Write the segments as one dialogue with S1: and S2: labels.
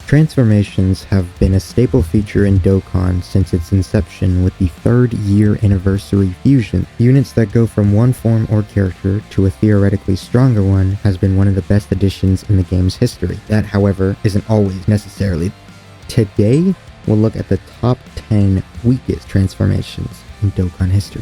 S1: Transformations have been a staple feature in Dokkan since its inception with the 3rd year anniversary fusion. Units that go from one form or character to a theoretically stronger one has been one of the best additions in the game's history. That, however, isn't always necessarily. Today, we'll look at the top 10 weakest transformations in Dokkan history.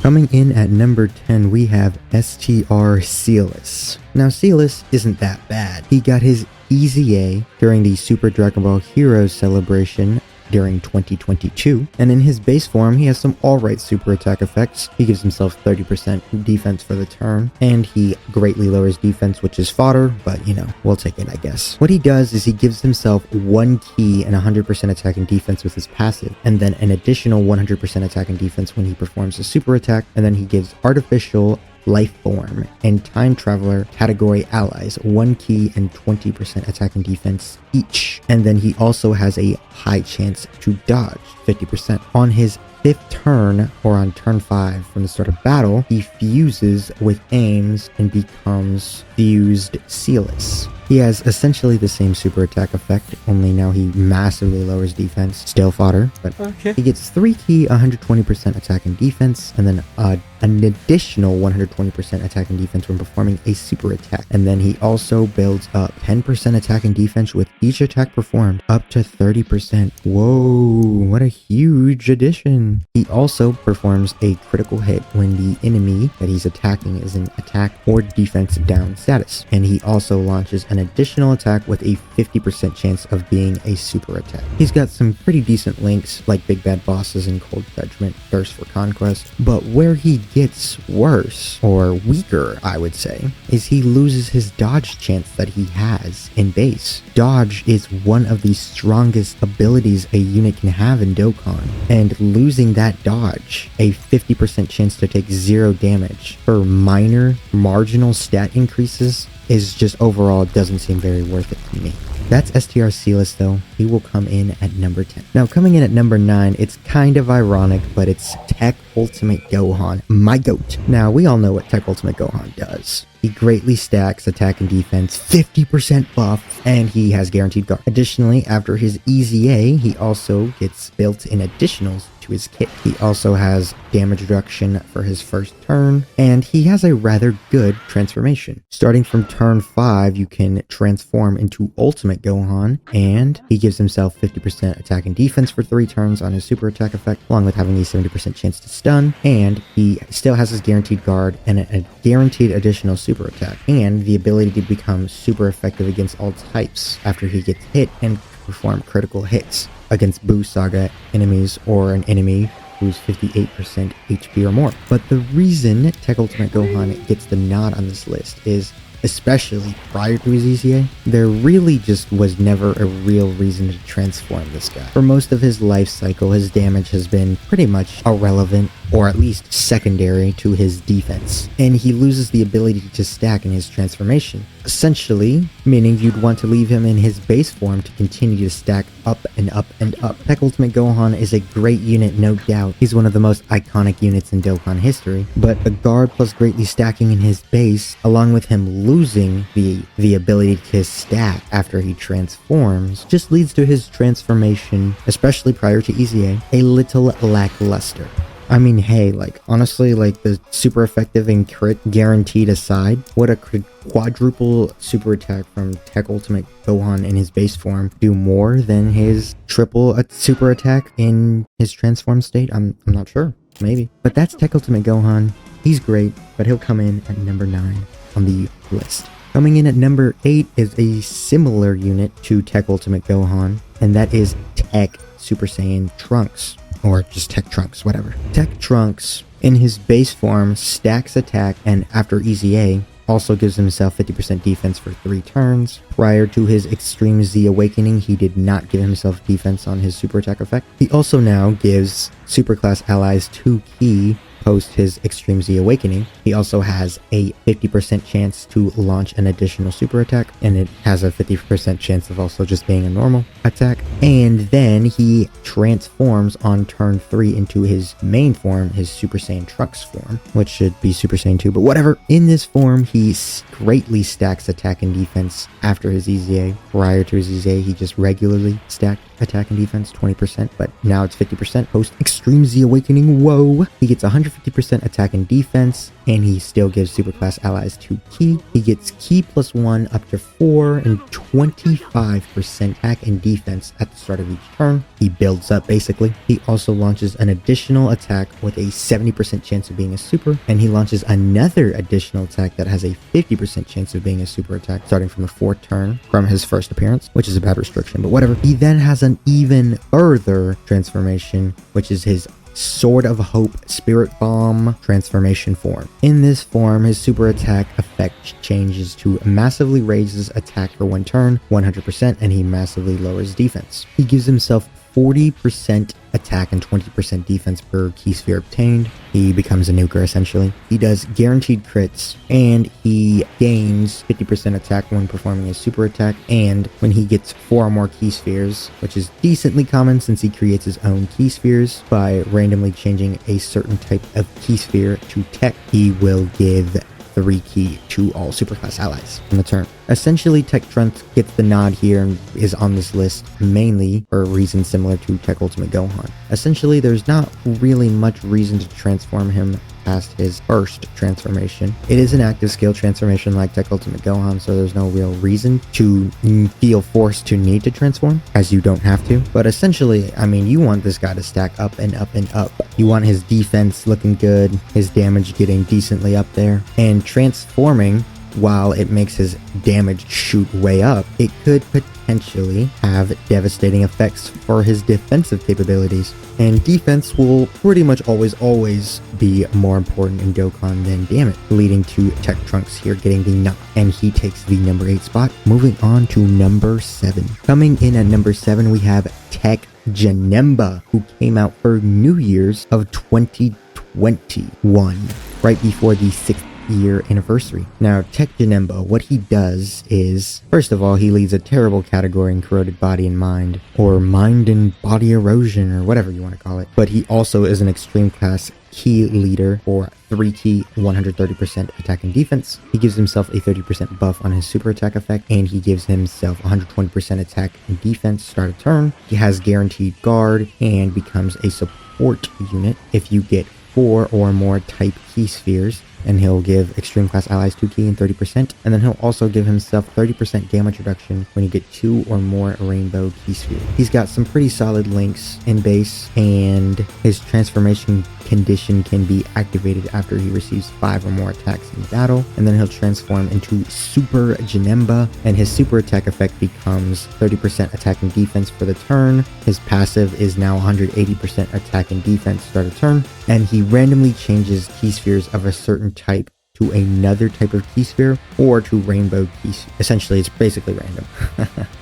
S1: Coming in at number 10, we have STR Sealess. Now, Sealess isn't that bad. He got his Easy A during the Super Dragon Ball Heroes celebration during 2022, and in his base form he has some alright super attack effects. He gives himself 30% defense for the turn, and he greatly lowers defense, which is fodder, but you know, we'll take it I guess. What he does is he gives himself 1 key and 100% attack and defense with his passive, and then an additional 100% attack and defense when he performs a super attack, and then he gives artificial Life Form and Time Traveler category allies 1 key and 20% attack and defense each. And then he also has a high chance to dodge 50%. On his 5th turn, or on turn 5 from the start of battle, he fuses with aims and becomes Fused Sealess. He has essentially the same super attack effect, only now he massively lowers defense. Still fodder, but okay. He gets 3 key, 120% attack and defense, and then an additional 120% attack and defense when performing a super attack. And then he also builds up 10% attack and defense with each attack performed up to 30%. Whoa, what a huge addition. He also performs a critical hit when the enemy that he's attacking is in attack or defense down status. And he also launches an additional attack with a 50% chance of being a super attack. He's got some pretty decent links like Big Bad Bosses and Cold Judgment, Thirst for Conquest, but where he gets worse, or weaker I would say, is he loses his dodge chance that he has in base. Dodge is one of the strongest abilities a unit can have in Dokkan, and losing that dodge, a 50% chance to take 0 damage for minor marginal stat increases, is just overall doesn't seem very worth it to me. That's STR Sealess though. He will come in at number 10. Now coming in at number 9, it's kind of ironic, but it's Tech Ultimate Gohan, my GOAT. Now we all know what Tech Ultimate Gohan does. He greatly stacks attack and defense, 50% buff, and he has guaranteed guard. Additionally, after his Easy A, he also gets built-in additionals to his kit. He also has damage reduction for his first turn, and he has a rather good transformation. Starting from turn 5, you can transform into Ultimate Gohan, and he gives himself 50% attack and defense for 3 turns on his super attack effect, along with having a 70% chance to stun, and he still has his guaranteed guard and a guaranteed additional super attack, and the ability to become super effective against all types after he gets hit and perform critical hits against Buu Saga enemies or an enemy who's 58% HP or more. But the reason Tech Ultimate Gohan gets the nod on this list is, especially prior to his ECA, there really just was never a real reason to transform this guy. For most of his life cycle, his damage has been pretty much irrelevant, or at least secondary to his defense, and he loses the ability to stack in his transformation, essentially meaning you'd want to leave him in his base form to continue to stack up and up and up. Tech Ultimate Gohan is a great unit, no doubt. He's one of the most iconic units in Dokkan history, but a guard plus greatly stacking in his base, along with him losing the ability to stack after he transforms, just leads to his transformation, especially prior to EZA, a little lackluster. I mean, hey, like, honestly, like, the super effective and crit guaranteed aside, would a quadruple super attack from Tech Ultimate Gohan in his base form do more than his triple super attack in his transform state? I'm not sure. Maybe. But that's Tech Ultimate Gohan. He's great, but he'll come in at number 9 on the list. Coming in at number 8 is a similar unit to Tech Ultimate Gohan, and that is Tech Super Saiyan Trunks. Or just Tech Trunks, whatever. Tech Trunks, in his base form, stacks attack, and after EZA, also gives himself 50% defense for 3 turns. Prior to his Extreme Z Awakening, he did not give himself defense on his super attack effect. He also now gives superclass allies 2 key post his Extreme Z Awakening. He also has a 50% chance to launch an additional super attack, and it has a 50% chance of also just being a normal attack. And then he transforms on turn 3 into his main form, his Super Saiyan Trunks form, which should be Super Saiyan 2, but whatever. In this form, he greatly stacks attack and defense after his EZA. Prior to his EZA, he just regularly stacked attack and defense 20%, but now it's 50% post Extreme Z Awakening. Whoa! He gets 150% attack and defense, and he still gives superclass allies 2 ki. He gets ki plus 1 up to 4 and 25% attack and defense at the start of each turn. He builds up basically. He also launches an additional attack with a 70% chance of being a super, and he launches another additional attack that has a 50% chance of being a super attack starting from the 4th turn from his first appearance, which is a bad restriction, but whatever. He then has an even further transformation, which is his Sword of Hope Spirit Bomb transformation form. In this form, his super attack effect changes to massively raises attack for 1 turn 100%, and he massively lowers defense. He gives himself 40% attack and 20% defense per key sphere obtained. He becomes a nuker essentially. He does guaranteed crits, and he gains 50% attack when performing a super attack, and when he gets 4 or more key spheres, which is decently common since he creates his own key spheres by randomly changing a certain type of key sphere to tech. He will give 3 ki to all superclass allies on the turn. Essentially, Tech Trunks gets the nod here and is on this list mainly for a reason similar to Tech Ultimate Gohan. Essentially, there's not really much reason to transform him past his first transformation. It is an active skill transformation like Tech Ultimate Gohan, so there's no real reason to feel forced to need to transform, as you don't have to. But essentially, I mean, you want this guy to stack up and up and up. You want his defense looking good, his damage getting decently up there, and transforming, while it makes his damage shoot way up, it could potentially have devastating effects for his defensive capabilities. And defense will pretty much always be more important in Dokkan than damage, leading to Tech Trunks here getting the nut, and he takes the number 8 spot. Moving on to number 7. Coming in at number 7, we have Tech Janemba, who came out for New Year's of 2021, right before the 6th year anniversary. Now, Tech Janemba, what he does is, first of all, he leads a terrible category in corroded body and mind, or mind and body erosion, or whatever you want to call it. But he also is an extreme class key leader for 3 ki, 130% attack and defense. He gives himself a 30% buff on his super attack effect, and he gives himself 120% attack and defense start of turn. He has guaranteed guard and becomes a support unit if you get 4 or more type key spheres, and he'll give extreme class allies 2 ki and 30%, and then he'll also give himself 30% damage reduction when you get 2 or more rainbow key spheres. He's got some pretty solid links in base, and his transformation condition can be activated after he receives 5 or more attacks in battle, and then he'll transform into Super Janemba, and his super attack effect becomes 30% attack and defense for the turn. His passive is now 180% attack and defense start of turn, and he randomly changes key spheres of a certain type to another type of key sphere or to rainbow key. Essentially, it's basically random.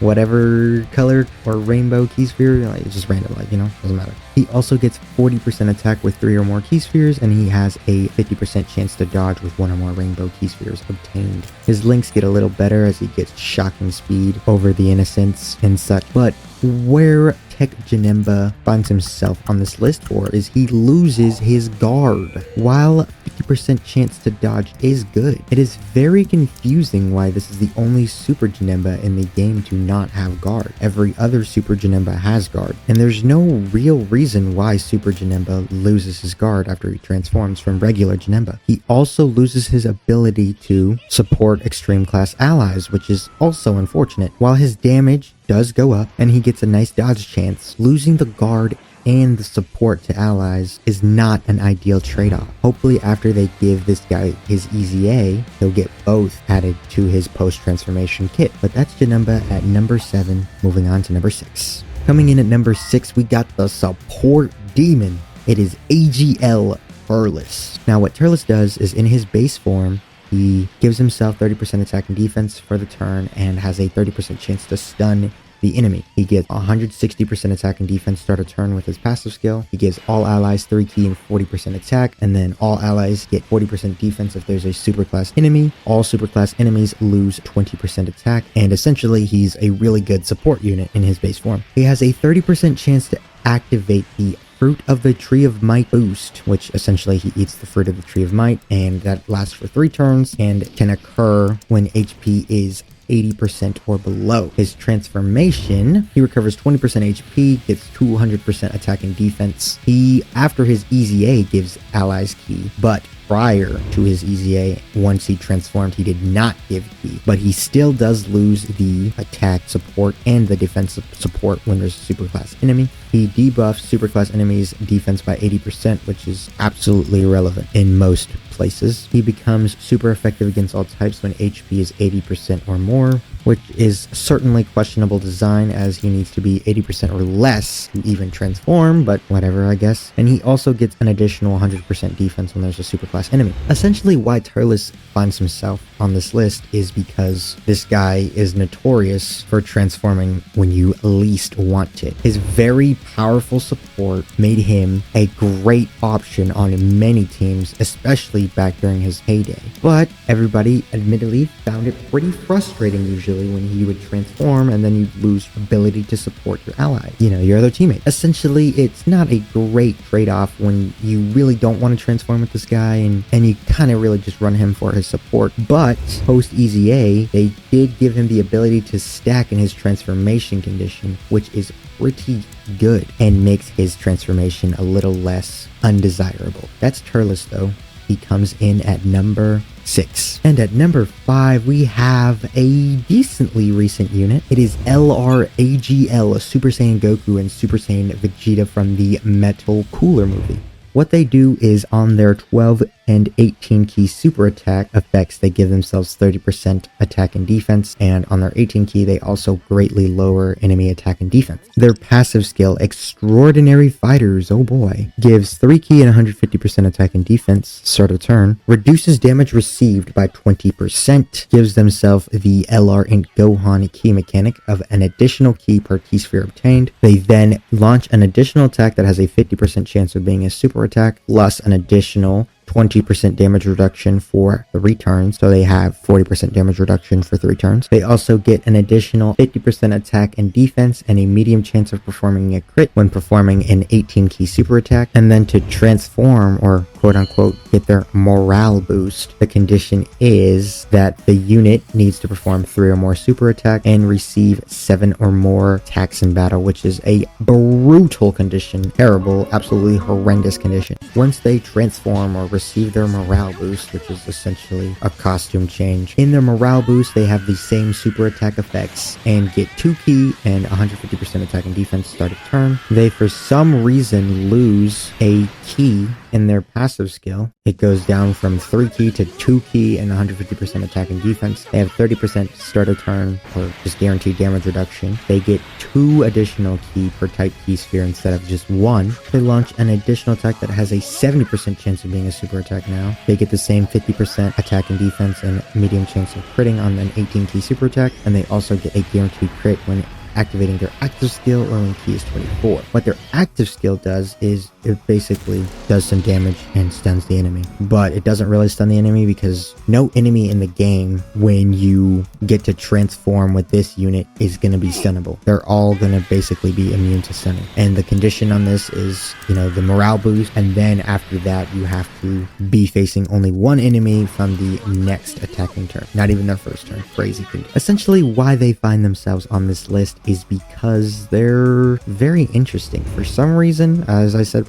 S1: Whatever color or rainbow key sphere, like, it's just random, like, you know, doesn't matter. He also gets 40% attack with 3 or more key spheres, and he has a 50% chance to dodge with 1 or more rainbow key spheres obtained. His links get a little better as he gets shocking speed over the innocence and such, but where Tech Janemba finds himself on this list for is he loses his guard. While 50% chance to dodge is good, it is very confusing why this is the only Super Janemba in the game to not have guard. Every other Super Janemba has guard, and there's no real reason why Super Janemba loses his guard after he transforms from regular Janemba. He also loses his ability to support extreme class allies, which is also unfortunate. While his damage does go up and he gets a nice dodge chance, losing the guard and the support to allies is not an ideal trade-off. Hopefully after they give this guy his EZA, he'll get both added to his post-transformation kit. But that's Janemba at number 7. Moving on to number 6. Coming in at number 6, we got the support demon. It is AGL Turles. Now what Turles does is, in his base form, he gives himself 30% attack and defense for the turn and has a 30% chance to stun the enemy. He gets 160% attack and defense start a turn with his passive skill. He gives all allies 3 ki and 40% attack, and then all allies get 40% defense if there's a superclass enemy. All superclass enemies lose 20% attack, and essentially he's a really good support unit in his base form. He has a 30% chance to activate the Fruit of the Tree of Might boost, which essentially he eats the Fruit of the Tree of Might, and that lasts for 3 turns and can occur when HP is 80% or below. His transformation, he recovers 20% HP, gets 200% attack and defense. He, after his EZA, gives allies ki, but prior to his EZA, once he transformed, he did not give ki, but he still does lose the attack support and the defensive support when there's a superclass enemy. He debuffs superclass enemies' defense by 80%, which is absolutely irrelevant in most places. He becomes super effective against all types when HP is 80% or more, which is certainly questionable design, as he needs to be 80% or less to even transform, but whatever, I guess. And he also gets an additional 100% defense when there's a superclass enemy. Essentially, why Turles finds himself on this list is because this guy is notorious for transforming when you least want it. His very powerful support made him a great option on many teams, especially back during his heyday. But everybody admittedly found it pretty frustrating usually when he would transform and then you'd lose ability to support your allies, your other teammate. Essentially, it's not a great trade-off when you really don't want to transform with this guy and you kind of really just run him for his support. But post EZA, they did give him the ability to stack in his transformation condition, which is pretty good and makes his transformation a little less undesirable. That's Turles though. He comes in at number 6. And at number 5, we have a decently recent unit. It is LRAGL, Super Saiyan Goku and Super Saiyan Vegeta from the Metal Cooler movie. What they do is on their 12 and 18 ki super attack effects, they give themselves 30% attack and defense, and on their 18 ki, they also greatly lower enemy attack and defense. Their passive skill, Extraordinary Fighters, oh boy, gives 3 ki and 150% attack and defense, start a turn, reduces damage received by 20%, gives themselves the LR and Gohan ki mechanic of an additional ki per ki sphere obtained. They then launch an additional attack that has a 50% chance of being a super attack, plus an additional 20% damage reduction for 3 turns, so they have 40% damage reduction for 3 turns. They also get an additional 50% attack and defense and a medium chance of performing a crit when performing an 18 ki super attack. And then to transform, or quote unquote get their morale boost, the condition is that the unit needs to perform 3 or more super attack and receive 7 or more attacks in battle, which is a brutal condition, terrible, absolutely horrendous condition. Once they transform or receive their morale boost, which is essentially a costume change, in their morale boost they have the same super attack effects and get 2 ki and 150% attack and defense start of turn. They for some reason lose a ki in their passive skill. It goes down from 3 ki to 2 ki and 150% attack and defense. They have 30% start of turn, or just guaranteed damage reduction. They get 2 additional ki per type ki sphere instead of just 1. They launch an additional attack that has a 70% chance of being a super attack now. They get the same 50% attack and defense and medium chance of critting on an 18 ki super attack, and they also get a guaranteed crit when activating their active skill or when ki is 24. What their active skill does is it basically does some damage and stuns the enemy, but it doesn't really stun the enemy because no enemy in the game when you get to transform with this unit is going to be stunnable. They're all going to basically be immune to stunning, and the condition on this is the morale boost, and then after that you have to be facing only one enemy from the next attacking turn, not even their first turn. Crazy thing. Essentially why they find themselves on this list is because they're very interesting. For some reason, as I said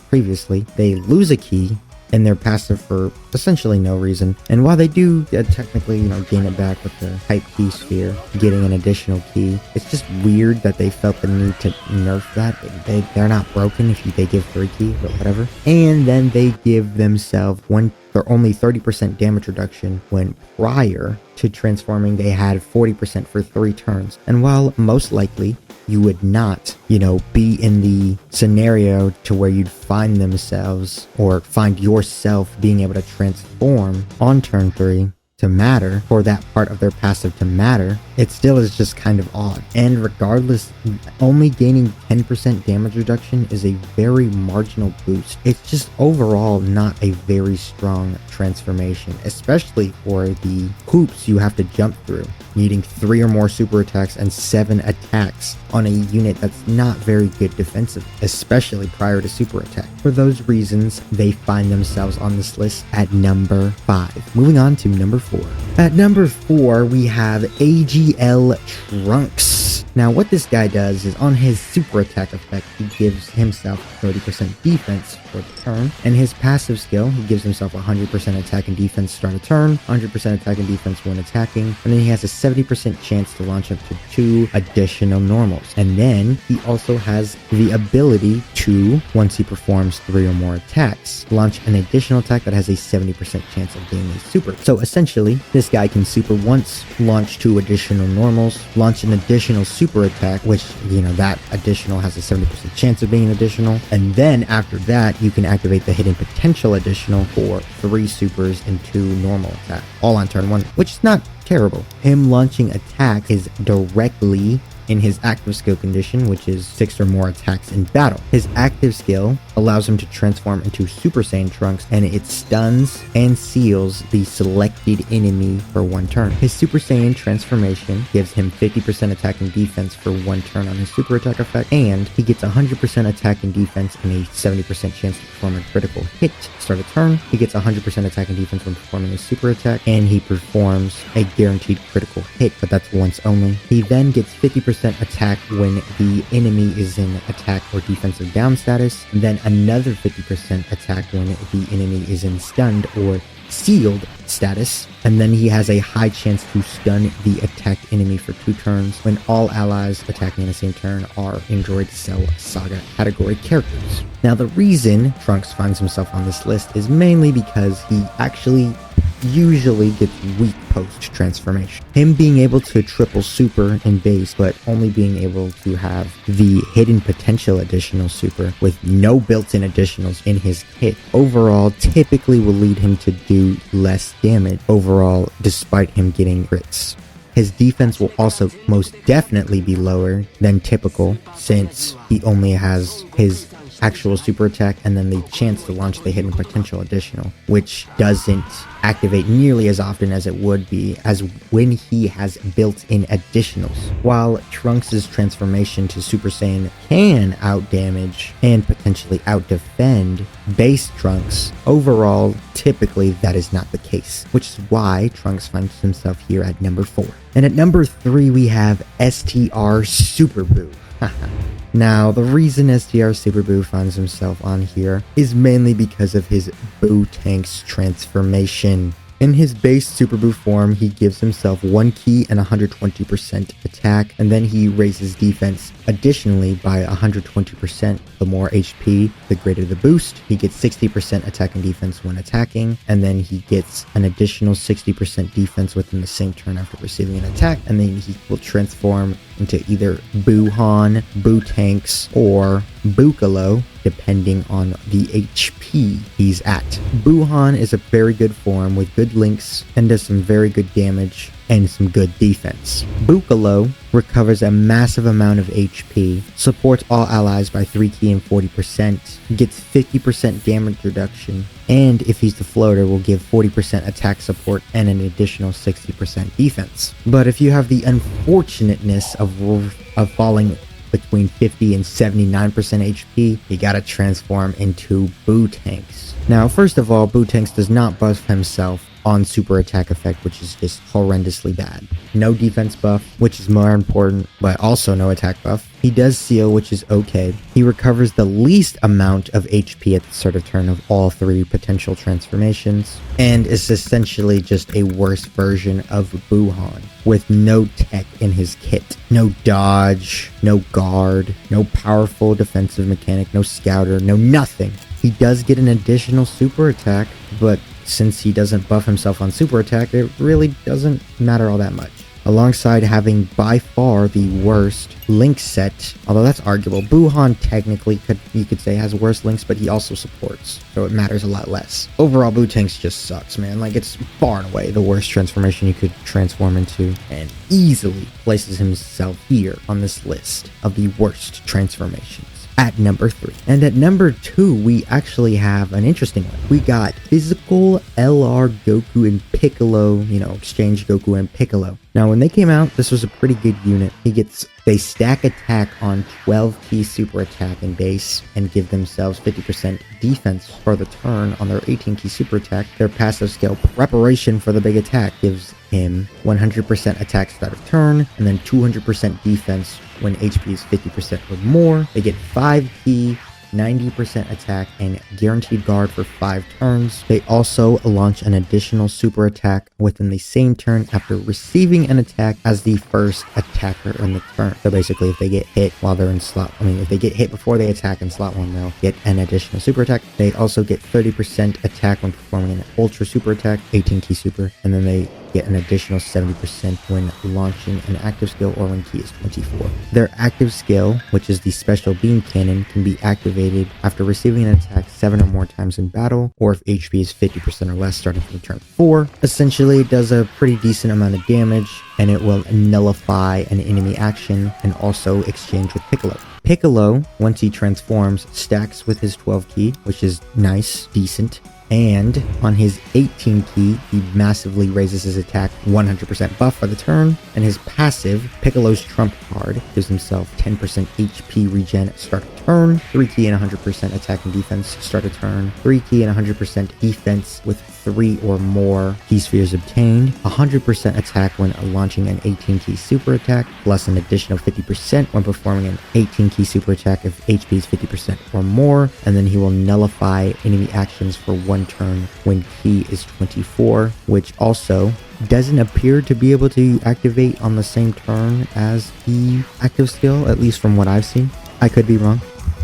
S1: previously, they lose a ki in their passive for essentially no reason. And while they do technically, gain it back with the type ki sphere, getting an additional ki, it's just weird that they felt the need to nerf that. They're not broken if they give 3 ki, but whatever. And then they give themselves they're only 30% damage reduction when prior to transforming they had 40% for 3 turns. And while most likely you would not, be in the scenario to where you'd find themselves or find yourself being able to transform on turn 3 to matter, for that part of their passive to matter, it still is just kind of odd. And regardless, only gaining 10% damage reduction is a very marginal boost. It's just overall not a very strong transformation, especially for the hoops you have to jump through, needing 3 or more super attacks and 7 attacks on a unit that's not very good defensive, especially prior to super attack. For those reasons, they find themselves on this list at number 5. Moving on to number 4. At number 4, we have AGL Trunks. Now, what this guy does is on his super attack effect, he gives himself 30% defense for the turn, and his passive skill, he gives himself 100% attack and defense start a turn, 100% attack and defense when attacking, and then he has a 70% chance to launch up to 2 additional normals. And then he also has the ability to, once he performs 3 or more attacks, launch an additional attack that has a 70% chance of being a super. So essentially, this guy can super once, launch 2 additional normals, launch an additional super attack, which, that additional has a 70% chance of being an additional, and then after that, you can activate the hidden potential additional for 3 supers and 2 normal attacks, all on turn 1, which is not terrible. Him launching attack is directly in his active skill condition, which is 6 or more attacks in battle. His active skill allows him to transform into Super Saiyan Trunks, and it stuns and seals the selected enemy for 1 turn. His Super Saiyan transformation gives him 50% attack and defense for 1 turn on his super attack effect, and he gets 100% attack and defense and a 70% chance to perform a critical hit to start a turn. He gets 100% attack and defense when performing his super attack, and he performs a guaranteed critical hit, but that's once only. He then gets 50% attack when the enemy is in attack or defensive down status, and then another 50% attack when the enemy is in stunned or sealed status, and then he has a high chance to stun the attacked enemy for 2 turns when all allies attacking in the same turn are Android Cell Saga category characters. Now, the reason Trunks finds himself on this list is mainly because he actually usually gets weak post-transformation. Him being able to triple super in base, but only being able to have the hidden potential additional super with no built-in additionals in his kit, overall typically will lead him to do less damage overall despite him getting crits. His defense will also most definitely be lower than typical, since he only has his actual super attack and then the chance to launch the hidden potential additional, which doesn't activate nearly as often as it would be as when he has built-in additionals. While Trunks' transformation to Super Saiyan can outdamage and potentially outdefend base Trunks, overall, typically that is not the case, which is why Trunks finds himself here at number 4. And at number 3, we have STR Super Buu. Now, the reason STR Super Buu finds himself on here is mainly because of his Buu Tank's transformation. In his base Super Buu form, he gives himself 1 ki and 120% attack, and then he raises defense additionally by 120%. The more HP, the greater the boost. He gets 60% attack and defense when attacking, and then he gets an additional 60% defense within the same turn after receiving an attack, and then he will transform into either Buuhan, Buu Tanks, or Bukalo, depending on the HP he's at. Buuhan is a very good form with good links and does some very good damage and some good defense. Bukalo recovers a massive amount of HP, supports all allies by 3 ki and 40%, gets 50% damage reduction, and if he's the floater, will give 40% attack support and an additional 60% defense. But if you have the unfortunateness of falling between 50 and 79% HP, you gotta transform into Buu Tanks. Now, first of all, Buu Tanks does not buff himself on super attack effect, which is just horrendously bad. No defense buff, which is more important, but also no attack buff. He does seal, which is okay. He recovers the least amount of HP at the start of turn of all 3 potential transformations, and is essentially just a worse version of Buuhan, with no tech in his kit. No dodge, no guard, no powerful defensive mechanic, no scouter, no nothing. He does get an additional super attack, but since he doesn't buff himself on super attack, it really doesn't matter all that much. alongside having by far the worst link set, although that's arguable. Buhan technically you could say has worse links, but he also supports, so it matters a lot less. Overall, Bootanks just sucks, man. Like, it's far and away the worst transformation you could transform into, and easily places himself here on this list of the worst transformations at number 3. And at number 2, we actually have an interesting one. We got physical LR Goku and Piccolo, exchange Goku and Piccolo. Now, when they came out, this was a pretty good unit. They stack attack on 12 key super attack and base and give themselves 50% defense for the turn on their 18 key super attack. Their passive skill, preparation for the big attack, gives him 100% attack start of turn and then 200% defense when HP is 50% or more. They get 5 key, 90% attack, and guaranteed guard for 5 turns. They also launch an additional super attack within the same turn after receiving an attack as the first attacker in the turn. So basically, if they get hit while they're in if they get hit before they attack in slot 1, they'll get an additional super attack. They also get 30% attack when performing an ultra super attack, 18 key super, and then they get an additional 70% when launching an active skill or when key is 24. Their active skill, which is the special beam cannon, can be activated after receiving an attack 7 or more times in battle, or if HP is 50% or less starting from turn 4. Essentially, it does a pretty decent amount of damage, and it will nullify an enemy action and also exchange with Piccolo. Piccolo, once he transforms, stacks with his 12 key, which is nice, decent. And on his 18 key, he massively raises his attack 100% buff for the turn. And his passive, Piccolo's Trump card, gives himself 10% HP regen at start of turn, 3 key and 100% attack and defense start of turn, 3 key and 100% defense with 3 or more key spheres obtained, 100% attack when launching an 18 key super attack, plus an additional 50% when performing an 18 key super attack if HP is 50% or more, and then he will nullify enemy actions for 1 turn when key is 24, which also doesn't appear to be able to activate on the same turn as the active skill, at least from what I've seen. I could be wrong.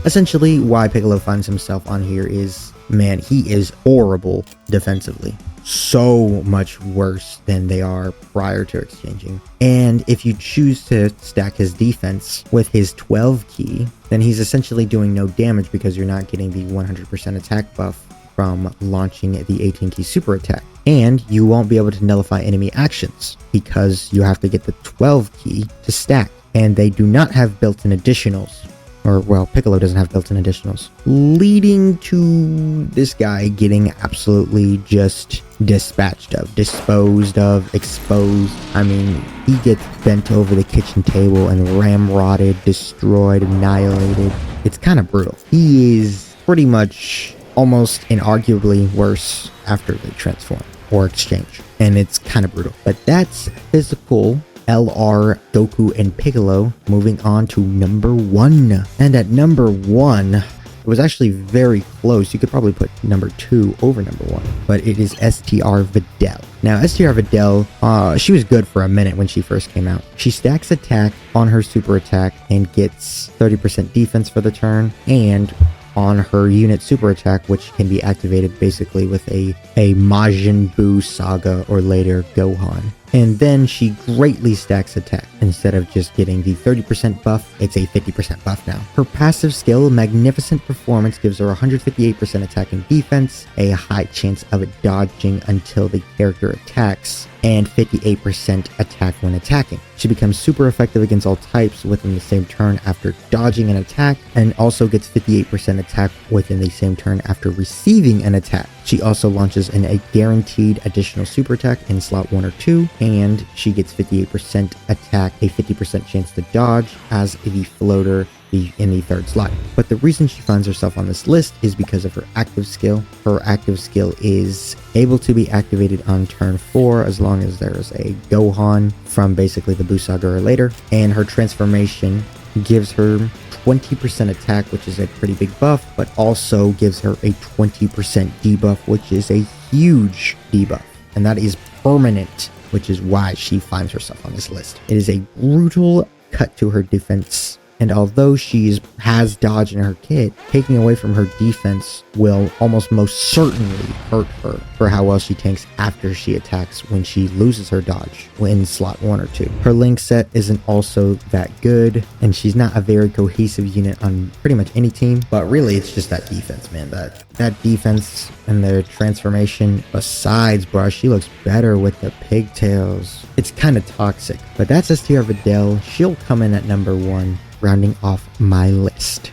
S1: Essentially, why Piccolo finds himself on here is, man, he is horrible defensively. So much worse than they are prior to exchanging. And if you choose to stack his defense with his 12 key, then he's essentially doing no damage because you're not getting the 100% attack buff from launching the 18 key super attack. And you won't be able to nullify enemy actions because you have to get the 12 key to stack. And they do not have built-in additionals. Or, well, Piccolo doesn't have built-in additionals, leading to this guy getting absolutely just dispatched of, disposed of, exposed. I mean, he gets bent over the kitchen table and ramrodded, destroyed, annihilated. It's kind of brutal. He is pretty much almost inarguably worse after they transform or exchange, and it's kind of brutal. But that's physical LR, Goku, and Piccolo. Moving on to number 1. And at number 1, it was actually very close. You could probably put number 2 over number 1, but it is STR Videl. Now, STR Videl, she was good for a minute when she first came out. She stacks attack on her super attack and gets 30% defense for the turn, and on her unit super attack, which can be activated basically with a Majin Buu saga or later Gohan. And then she greatly stacks attack. Instead of just getting the 30% buff, it's a 50% buff now. Her passive skill, Magnificent Performance, gives her 158% attack and defense, a high chance of dodging until the character attacks, and 58% attack when attacking. She becomes super effective against all types within the same turn after dodging an attack, and also gets 58% attack within the same turn after receiving an attack. She also launches a guaranteed additional super attack in slot 1 or 2, and she gets 58% attack, a 50% chance to dodge as the floater in the 3rd slot. But the reason she finds herself on this list is because of her active skill. Her active skill is able to be activated on turn 4 as long as there is a Gohan from basically the Buu saga or later, and her transformation gives her 20% attack, which is a pretty big buff, but also gives her a 20% debuff, which is a huge debuff, and that is permanent, which is why she finds herself on this list. It is a brutal cut to her defense And although she has dodge in her kit, taking away from her defense will almost most certainly hurt her for how well she tanks after she attacks when she loses her dodge in slot 1 or 2. Her Link set isn't also that good, and she's not a very cohesive unit on pretty much any team, but really it's just that defense, man. That defense and the transformation. Besides, bro, she looks better with the pigtails. It's kind of toxic, but that's S tier Videl. She'll come in at number 1, rounding off my list.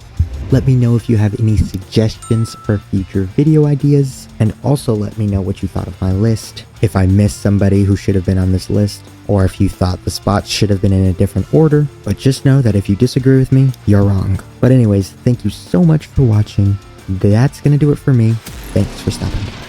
S1: Let me know if you have any suggestions for future video ideas, and also let me know what you thought of my list, if I missed somebody who should have been on this list, or if you thought the spots should have been in a different order. But just know that if you disagree with me, you're wrong. But anyways, thank you so much for watching. That's gonna do it for me. Thanks for stopping by.